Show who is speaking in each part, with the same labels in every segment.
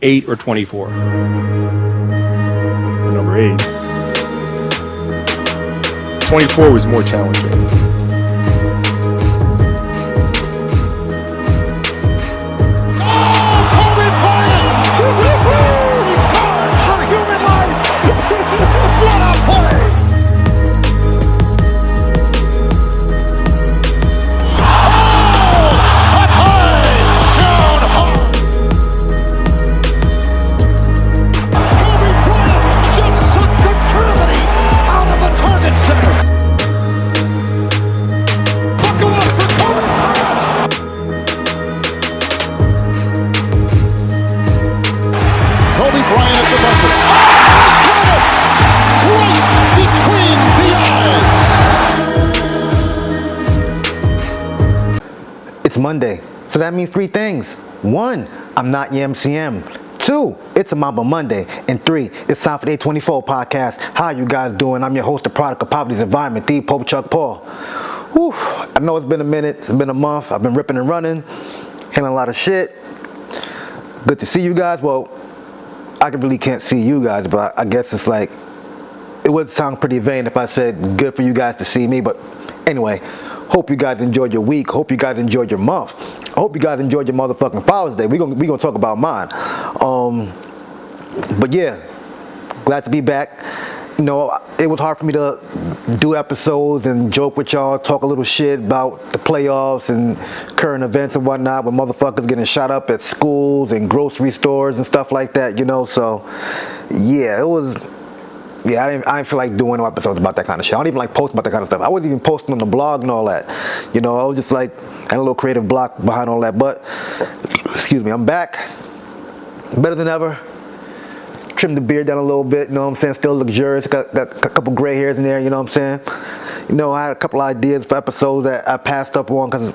Speaker 1: 8 or 24?
Speaker 2: Number 8. 24 was more challenging.
Speaker 3: Monday. So that means 3 things. 1, I'm not your MCM. 2, it's a Mamba Monday. And 3, it's time for the 824 podcast. How you guys doing? I'm your host, the product of poverty's environment, the Pope Chuck Paul. Whew, I know it's been a minute, it's been a month. I've been ripping and running, handling a lot of shit. Good to see you guys. Well, I really can't see you guys, but I guess it's like, it would sound pretty vain if I said good for you guys to see me, but anyway. Hope you guys enjoyed your week. Hope you guys enjoyed your month. I hope you guys enjoyed your motherfucking Father's Day. We gonna talk about mine. But yeah, glad to be back. You know, it was hard for me to do episodes and joke with y'all, talk a little shit about the playoffs and current events and whatnot, with motherfuckers getting shot up at schools and grocery stores and stuff like that, you know. So yeah, it was. Yeah, I didn't feel like doing no episodes about that kind of shit. I don't even like posting about that kind of stuff. I wasn't even posting on the blog and all that. You know, I was just like, I had a little creative block behind all that. But, excuse me, I'm back. Better than ever. Trimmed the beard down a little bit, you know what I'm saying? Still luxurious. Got a couple gray hairs in there, you know what I'm saying? You know, I had a couple ideas for episodes that I passed up on because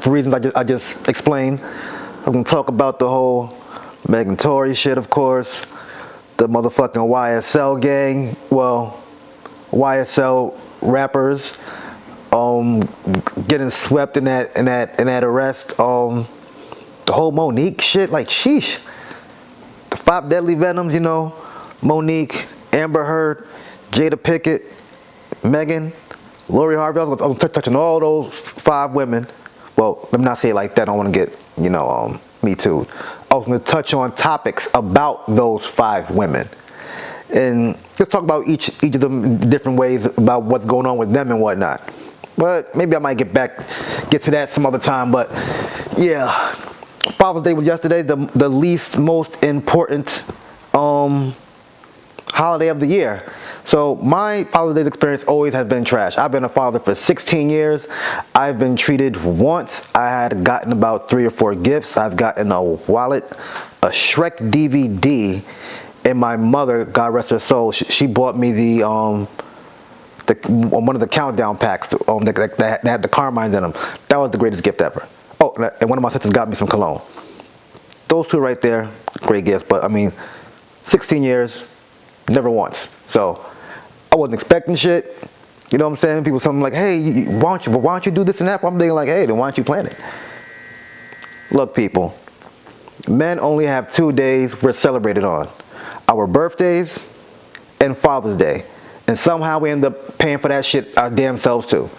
Speaker 3: for reasons I just explained. I'm going to talk about the whole Megan Tory shit, of course. The motherfucking YSL gang, well, YSL rappers, getting swept in that arrest. The whole Monique shit, like sheesh. The 5 deadly venoms, you know, Monique, Amber Heard, Jada Pinkett, Megan, Lori Harvey. I was gonna touch on all those 5 women. Well, let me not say it like that. I don't want to get, you know, me too. I was going to touch on topics about those 5 women. And just talk about each of them in different ways about what's going on with them and whatnot. But maybe I might get to that some other time. But yeah, Father's Day was yesterday, the least most important holiday of the year. So my Father's Day experience always has been trash. I've been a father for 16 years. I've been treated once. I had gotten about 3 or 4 gifts. I've gotten a wallet, a Shrek DVD, and my mother, God rest her soul, she bought me the one of the countdown packs that had the Carmines in them. That was the greatest gift ever. Oh, and one of my sisters got me some cologne. Those 2 right there, great gifts. But I mean, 16 years, never once. So I wasn't expecting shit. You know what I'm saying? People something like, hey, why don't you do this and that? I'm thinking like, hey, then why don't you plan it? Look, people, men only have 2 days we're celebrated on. Our birthdays and Father's Day. And somehow we end up paying for that shit our damn selves too.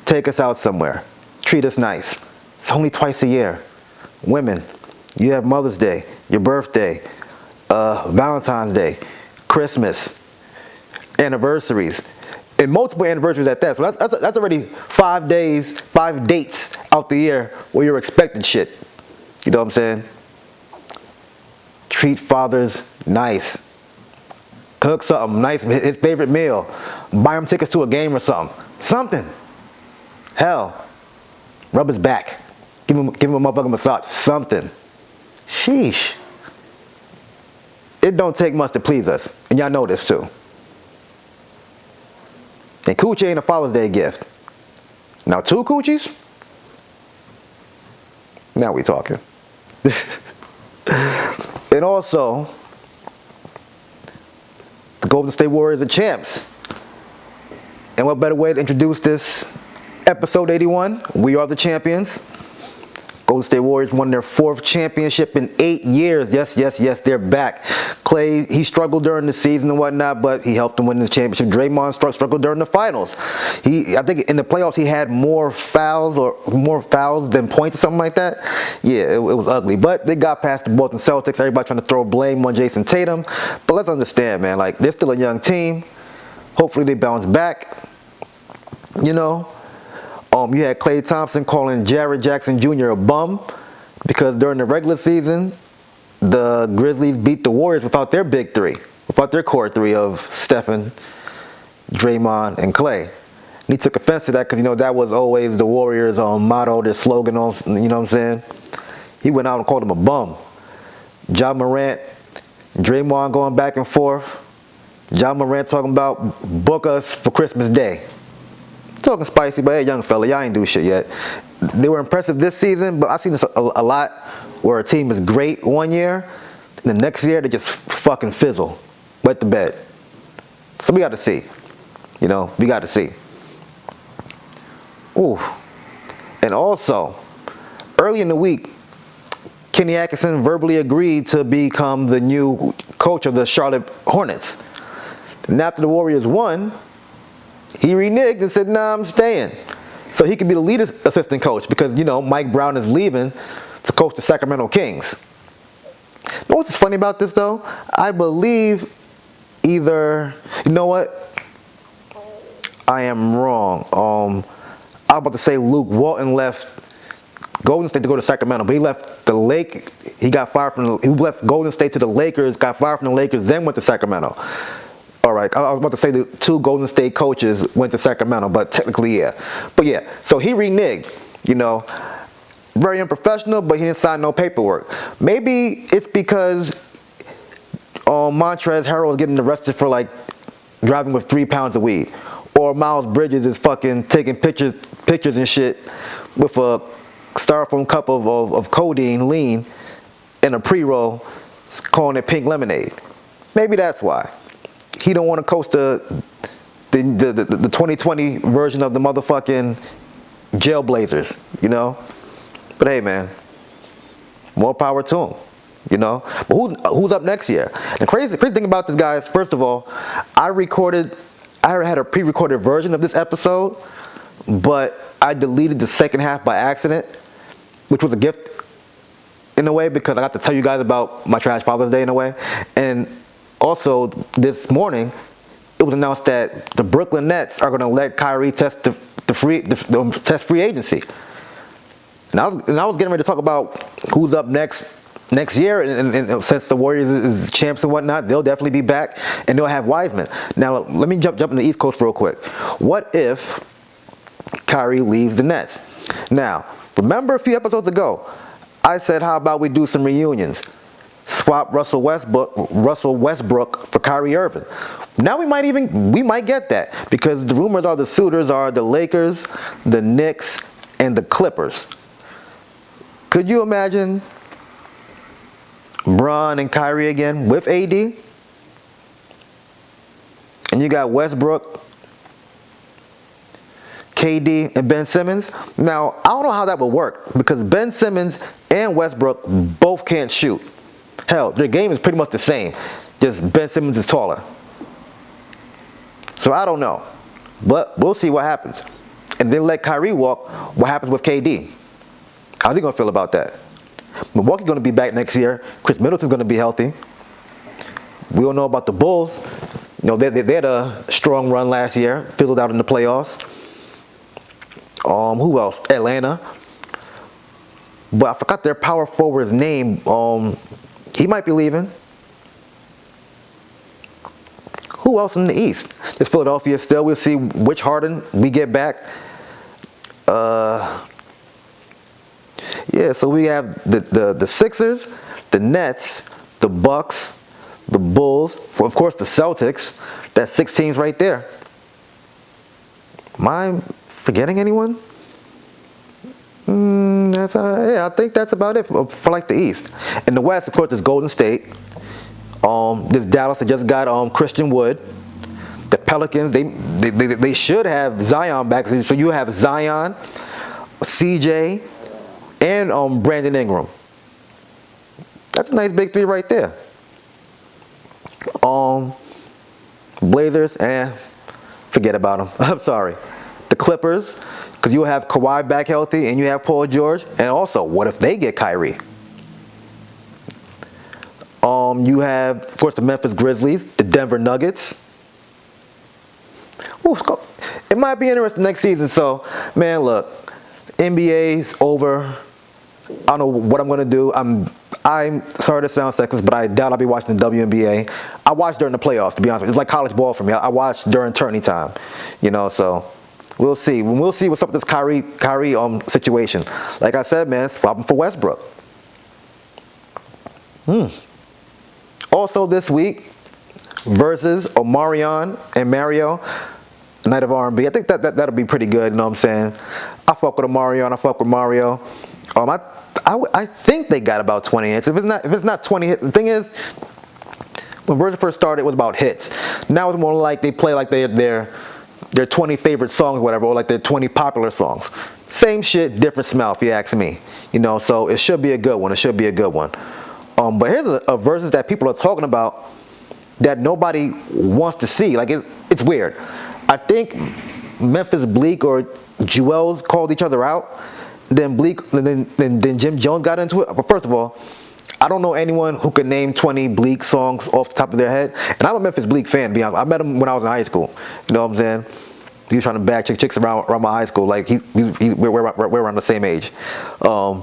Speaker 3: Take us out somewhere. Treat us nice. It's only twice a year. Women, you have Mother's Day, your birthday, Valentine's Day, Christmas, anniversaries, and multiple anniversaries at that. So that's already 5 days, 5 dates out the year where you're expecting shit. You know what I'm saying? Treat fathers nice. Cook something nice, his favorite meal. Buy him tickets to a game or something. Something. Hell, rub his back. Give him a motherfucking massage. Something. Sheesh. It don't take much to please us. And y'all know this too. And coochie ain't a Father's Day gift. Now 2 coochies? Now we talking. And also, the Golden State Warriors are champs. And what better way to introduce this episode 81? We are the champions. Golden State Warriors won their 4th championship in 8 years. Yes, they're back. Clay, he struggled during the season and whatnot, but he helped them win the championship. Draymond struggled during the finals. I think in the playoffs he had more fouls than points or something like that. Yeah, it was ugly. But they got past the Boston Celtics. Everybody trying to throw blame on Jason Tatum. But let's understand, man, like, they're still a young team. Hopefully they bounce back. You know, you had Klay Thompson calling Jarrett Jackson Jr. a bum because during the regular season, the Grizzlies beat the Warriors without their big three, without their core three of Stephen, Draymond, and Klay. And he took offense to that because, you know, that was always the Warriors' motto, their slogan, you know what I'm saying? He went out and called him a bum. Ja Morant, Draymond going back and forth. Ja Morant talking about book us for Christmas Day. Talking spicy, but hey, young fella, y'all ain't do shit yet. They were impressive this season, but I've seen this a lot where a team is great one year, and the next year they just fucking fizzle, wet the bed. So we got to see. You know, we got to see. Ooh. And also, early in the week, Kenny Atkinson verbally agreed to become the new coach of the Charlotte Hornets. And after the Warriors won, he reneged and said, nah, I'm staying. So he could be the lead assistant coach because, you know, Mike Brown is leaving to coach the Sacramento Kings. You know what's funny about this, though? I believe either, you know what? I am wrong. I was about to say Luke Walton left Golden State to go to Sacramento, but he left the Lake. He got fired from he left Golden State to the Lakers, got fired from the Lakers, then went to Sacramento. All right, I was about to say the 2 Golden State coaches went to Sacramento, but technically, yeah. But yeah, so he reneged, you know. Very unprofessional, but he didn't sign no paperwork. Maybe it's because Montrezl Harrell is getting arrested for, like, driving with 3 pounds of weed. Or Miles Bridges is fucking taking pictures and shit with a styrofoam cup of codeine lean in a pre-roll, calling it pink lemonade. Maybe that's why. He don't want to coach the 2020 version of the motherfucking Jailblazers, you know? But hey, man, more power to him, you know? But who's up next year? The crazy thing about this, guys, first of all, I had a pre-recorded version of this episode, but I deleted the second half by accident, which was a gift in a way because I got to tell you guys about my Trash Father's Day in a way. And also, this morning, it was announced that the Brooklyn Nets are going to let Kyrie test test free agency. And I was getting ready to talk about who's up next year, and since the Warriors is champs and whatnot, they'll definitely be back, and they'll have Wiseman. Now, let me jump in the East Coast real quick. What if Kyrie leaves the Nets? Now, remember a few episodes ago, I said, how about we do some reunions? Swap Russell Westbrook for Kyrie Irving. Now we might get that because the rumors are the suitors are the Lakers, the Knicks, and the Clippers. Could you imagine Bron and Kyrie again with AD? And you got Westbrook, KD, and Ben Simmons. Now, I don't know how that would work because Ben Simmons and Westbrook both can't shoot. Hell, their game is pretty much the same. Just Ben Simmons is taller. So I don't know. But we'll see what happens. And then let Kyrie walk. What happens with KD? How's he going to feel about that? Milwaukee's going to be back next year. Chris Middleton's going to be healthy. We all know about the Bulls. You know, they had a strong run last year. Fizzled out in the playoffs. Who else? Atlanta. But I forgot their power forward's name. He might be leaving. Who else in the East? There's Philadelphia still. We'll see which Harden we get back. Yeah, so we have the Sixers, the Nets, the Bucks, the Bulls, of course the Celtics. That's 6 teams right there. Am I forgetting anyone? Yeah, I think that's about it for like the East. In the West, of course, there's Golden State. There's Dallas that just got Christian Wood. The Pelicans, they should have Zion back. So you have Zion, CJ, and Brandon Ingram. That's a nice big three right there. Blazers, forget about them. I'm sorry. The Clippers, because you'll have Kawhi back healthy and you have Paul George. And also, what if they get Kyrie? You have, of course, the Memphis Grizzlies, the Denver Nuggets. Ooh, it might be interesting next season. So, man, look, NBA's over. I don't know what I'm going to do. I'm sorry to sound sexist, but I doubt I'll be watching the WNBA. I watch during the playoffs, to be honest with you. It's like college ball for me. I watch during tourney time, so we'll see. We'll see what's up with this Kyrie situation. Like I said, man, it's a problem for Westbrook. Also this week, Verzuz, Omarion and Mario, Night of R&B. I think that'll be pretty good. You know what I'm saying? I fuck with Omarion. I fuck with Mario. I think they got about 20 hits. If it's not 20 hits, the thing is, when Verzuz first started, it was about hits. Now it's more like they play like their 20 favorite songs, or whatever, or like their 20 popular songs. Same shit, different smell, if you ask me. So it should be a good one. It should be a good one. But here's a Verzuz that people are talking about that nobody wants to see. Like it's weird. I think Memphis Bleak or Jewels called each other out. Then then Jim Jones got into it. But first of all, I don't know anyone who could name 20 Bleak songs off the top of their head. And I'm a Memphis Bleak fan, to be honest. I met him when I was in high school. You know what I'm saying? He was trying to bag chicks around my high school. Like we're around the same age. I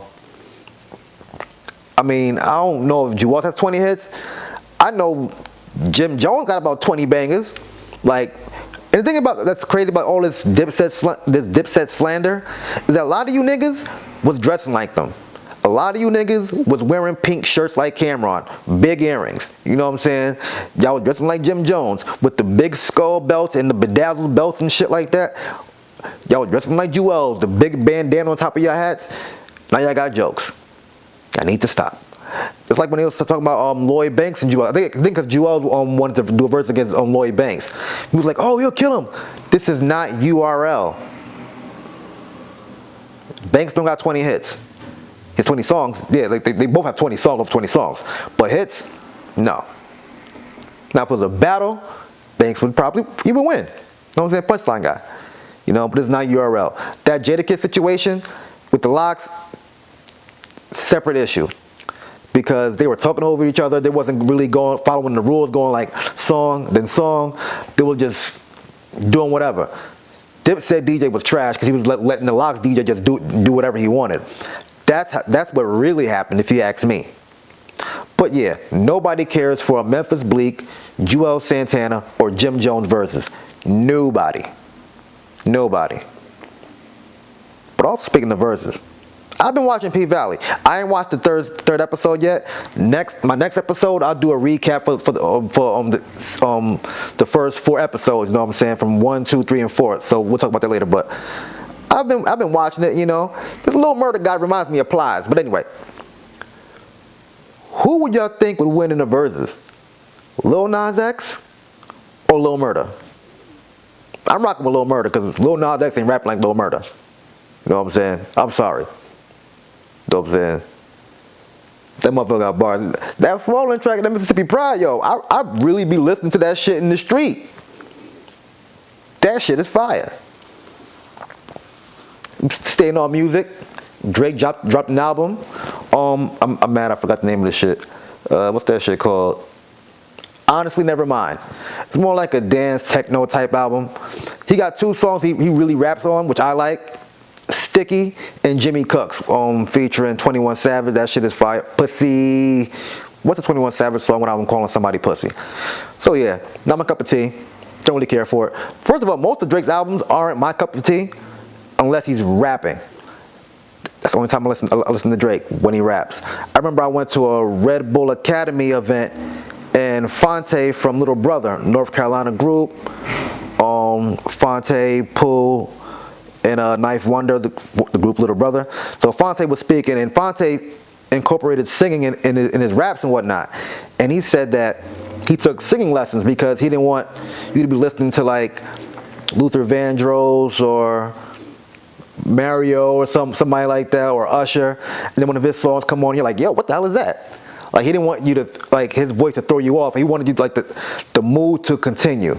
Speaker 3: don't know if Jewels has 20 hits. I know Jim Jones got about 20 bangers. Like, and the thing that's crazy about all this Dipset slander is that a lot of you niggas was dressing like them. A lot of you niggas was wearing pink shirts like Cameron, big earrings. You know what I'm saying? Y'all was dressing like Jim Jones with the big skull belts and the bedazzled belts and shit like that. Y'all was dressing like Jewels, the big bandana on top of your hats. Now y'all got jokes. I need to stop. It's like when they was talking about Lloyd Banks and Jewel. I think because Jewel wanted to do a verse against Lloyd Banks. He was like, oh, he'll kill him. This is not URL. Banks don't got 20 hits. His 20 songs, yeah, like they both have 20 songs of 20 songs. But hits, no. Now if it was a battle, Banks would probably even win. You know what I'm saying? Punchline guy. But it's not URL. That Jadakiss situation with the locks, separate issue. Because they were talking over each other. They wasn't really following the rules, going like song, then song. They were just doing whatever. Dip said DJ was trash because he was letting the locks DJ just do whatever he wanted. That's what really happened, if you ask me. But yeah, nobody cares for a Memphis Bleak, Joel Santana, or Jim Jones Verzuz. Nobody. But also speaking of Verzuz, I've been watching P-Valley. I ain't watched the third episode yet. My next episode, I'll do a recap for the first 4 episodes. You know what I'm saying? From 1, 2, 3, and 4. So we'll talk about that later. But I've been watching it. This little murder guy reminds me of Plies. But anyway, who would y'all think would win in the Verzuz? Lil Nas X or Lil Murda? I'm rocking with Lil Murda because Lil Nas X ain't rapping like Lil Murda. You know what I'm saying? I'm sorry. You know what I'm saying? That motherfucker got bars. That Fallen track, that Mississippi Pride, yo, I really be listening to that shit in the street. That shit is fire. Staying on music, Drake dropped an album. I'm mad I forgot the name of the shit. What's that shit called? Honestly, never mind. It's more like a dance techno type album. He got 2 songs he really raps on, which I like. Sticky and Jimmy Cooks featuring 21 Savage. That shit is fire. Pussy. What's a 21 Savage song when I'm calling somebody pussy? So yeah, not my cup of tea. Don't really care for it. First of all, most of Drake's albums aren't my cup of tea unless he's rapping. That's the only time I listen to Drake, when he raps. I remember I went to a Red Bull Academy event and Fonte from Little Brother, North Carolina group. Fonte, Pooh, and Knife Wonder, the group Little Brother. So Fonte was speaking, and Fonte incorporated singing in his raps and whatnot. And he said that he took singing lessons because he didn't want you to be listening to like Luther Vandross or Mario or somebody like that, or Usher, and then one of his songs come on, you're like, yo, what the hell is that? Like, he didn't want you to, like, his voice to throw you off. He wanted you to, like, the mood to continue.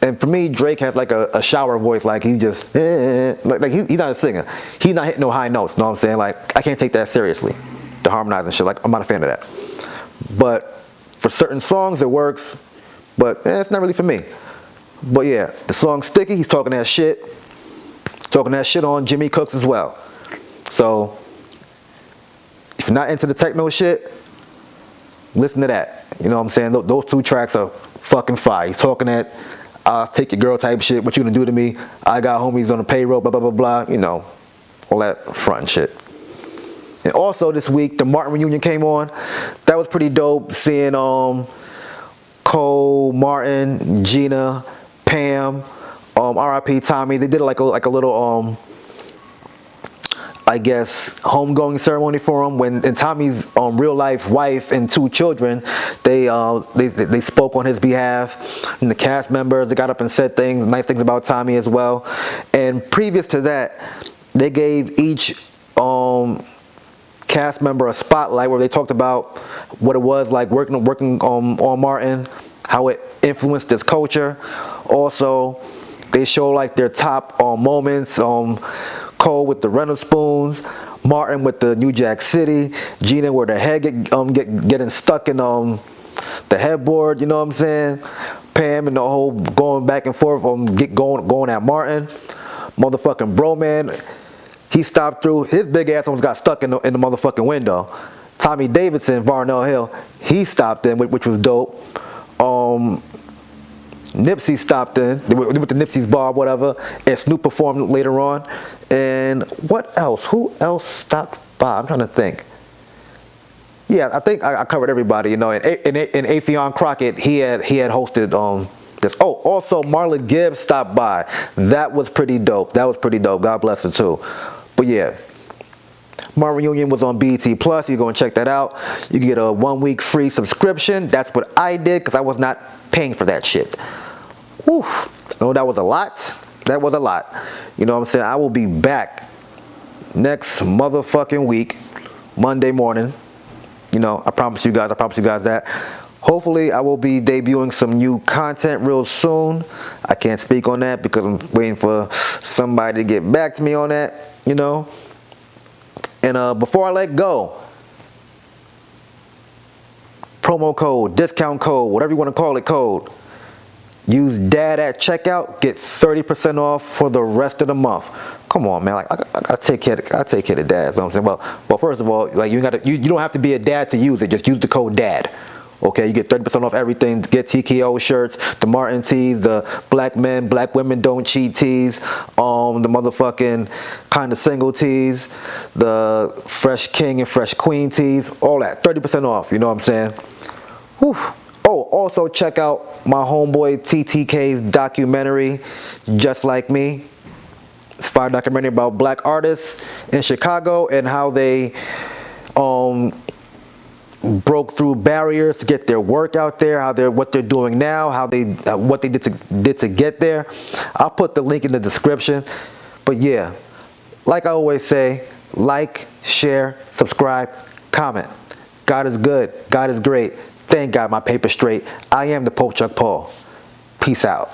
Speaker 3: And for me, Drake has like a shower voice, like he just, like he's not a singer. He's not hitting no high notes, know what I'm saying? Like, I can't take that seriously, the harmonizing shit. Like, I'm not a fan of that. But for certain songs, it works, but it's not really for me. But yeah, the song Sticky, he's talking that shit. Talking that shit on Jimmy Cooks as well. So, if you're not into the techno shit, listen to that. You know what I'm saying? Those two tracks are fucking fire. He's talking that, I'll take your girl type shit, what you gonna do to me? I got homies on the payroll, blah, blah, blah, blah. You know, all that front shit. And also this week, the Martin reunion came on. That was pretty dope, seeing Cole, Martin, Gina, Pam, R.I.P. Tommy. They did like a little I guess homegoing ceremony for him. When in Tommy's real life wife and 2 children, they spoke on his behalf, and the cast members, they got up and said things, nice things about Tommy as well. And previous to that, they gave each cast member a spotlight where they talked about what it was like working on Martin, how it influenced his culture. Also, they show like their top moments. Cole with the rental spoons, Martin with the New Jack City, Gina where the head getting stuck in the headboard, you know what I'm saying? Pam and the whole going back and forth going at Martin. Motherfucking bro man, he stopped through, his big ass almost got stuck in the motherfucking window. Tommy Davidson, Varnell Hill, he stopped in, which was dope. Nipsey stopped in with the Nipsey's bar, whatever, and Snoop performed later on. And what else? Who else stopped by? I'm trying to think. Yeah, I think I covered everybody, you know. And Afion Crockett, he had hosted this. Oh, also Marla Gibbs stopped by. That was pretty dope. God bless her too. But yeah, Martin Reunion was on BET Plus. You go and check that out. You can get a 1-week free subscription. That's what I did because I was not paying for that shit. Whew. No, that was a lot. That was a lot. You know what I'm saying? I will be back next motherfucking week, Monday morning. You know, I promise you guys that. Hopefully, I will be debuting some new content real soon. I can't speak on that because I'm waiting for somebody to get back to me on that, you know. And before I let go, promo code, discount code, whatever you want to call it, code. Use DAD at checkout, get 30% off for the rest of the month. Come on, man! Like I gotta take care of dads. You know what I'm saying? Well, first of all, like you don't have to be a dad to use it. Just use the code DAD. Okay, you get 30% off everything. Get TKO shirts, the Martin tees, the black men, black women don't cheat tees, the motherfucking kind of single tees, the fresh king and fresh queen tees, all that. 30% off. You know what I'm saying? Whew. Oh, also check out my homeboy TTK's documentary, Just Like Me. It's a fire documentary about black artists in Chicago and how they broke through barriers to get their work out there, what they're doing now, what they did to get there. I'll put the link in the description. But yeah, like I always say, like, share, subscribe, comment. God is good. God is great. Thank God my paper's straight. I am the Pope Chuck Paul. Peace out.